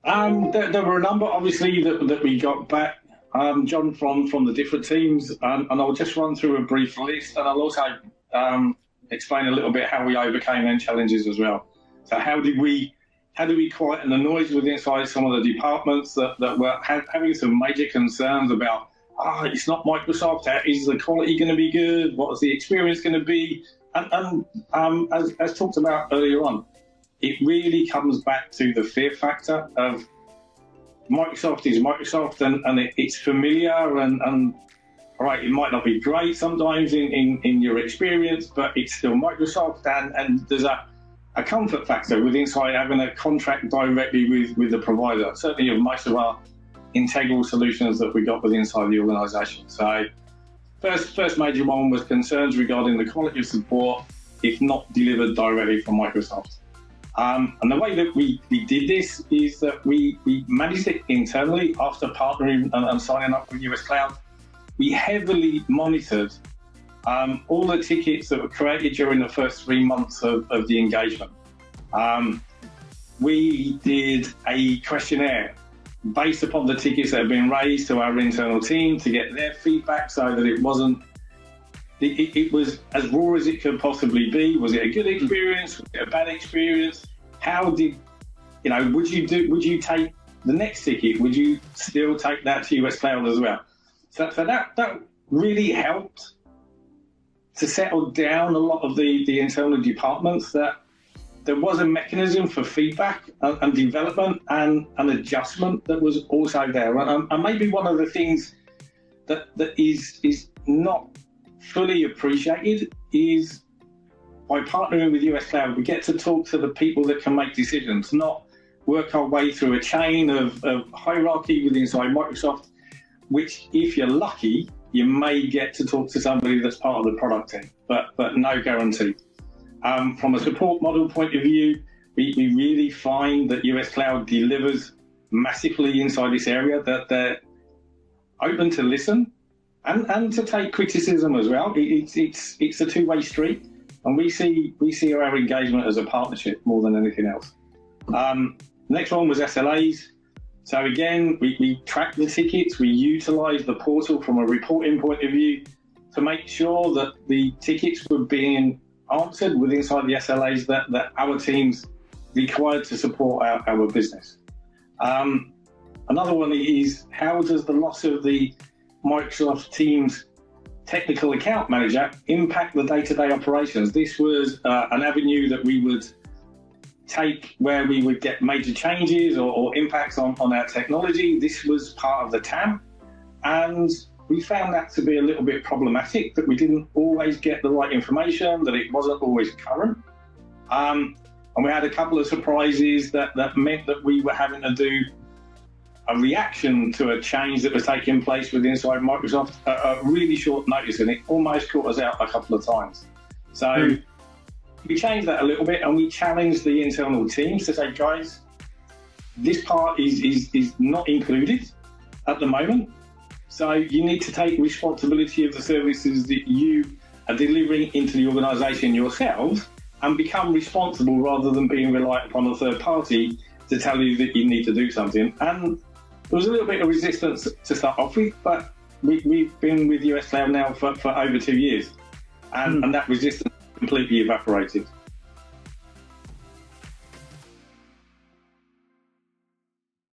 There were a number, obviously, that we got back, John, from the different teams, and I'll just run through a brief list, and I'll also explain a little bit how we overcame them challenges as well. So how did we quieten the noise within inside some of the departments that were having some major concerns about, it's not Microsoft, is the quality going to be good, what is the experience going to be? And as talked about earlier on, it really comes back to the fear factor of Microsoft is Microsoft, and it's familiar, and all right, it might not be great sometimes in your experience, but it's still Microsoft, and there's a comfort factor with inside having a contract directly with the provider, certainly of most of our integral solutions that we got with inside the organisation. So first major one was concerns regarding the quality of support if not delivered directly from Microsoft. And the way that we did this is that we managed it internally after partnering and signing up with US Cloud. We heavily monitored all the tickets that were created during the first 3 months of the engagement. We did a questionnaire based upon the tickets that have been raised to our internal team to get their feedback, so that it was as raw as it could possibly be. Was it a good experience? Was it a bad experience? How did, would you take the next ticket? Would you still take that to US Cloud as well? So that really helped to settle down a lot of the internal departments, that there was a mechanism for feedback and development and adjustment that was also there. And maybe one of the things that is not fully appreciated is, by partnering with US Cloud, we get to talk to the people that can make decisions, not work our way through a chain of hierarchy within inside Microsoft, which, if you're lucky, you may get to talk to somebody that's part of the product team, but no guarantee. From a support model point of view, we really find that US Cloud delivers massively inside this area, that they're open to listen and to take criticism as well. It's a two-way street, and we see our engagement as a partnership more than anything else. Next one was SLAs. So again, we track the tickets, we utilize the portal from a reporting point of view to make sure that the tickets were being answered with inside the SLAs that our teams required to support our business. Another one is, how does the loss of the Microsoft Teams technical account manager impact the day-to-day operations? This was an avenue that we would take where we would get major changes or impacts on our technology. This was part of the TAM, and we found that to be a little bit problematic, that we didn't always get the right information, that it wasn't always current. And we had a couple of surprises that meant that we were having to do a reaction to a change that was taking place with inside Microsoft at a really short notice, and it almost caught us out a couple of times. So we changed that a little bit, and we challenged the internal teams to say, guys, this part is not included at the moment. So you need to take responsibility of the services that you are delivering into the organisation yourselves and become responsible, rather than being reliant upon a third party to tell you that you need to do something. And there was a little bit of resistance to start off with, but we've been with US Cloud now for over 2 years, and that resistance completely evaporated.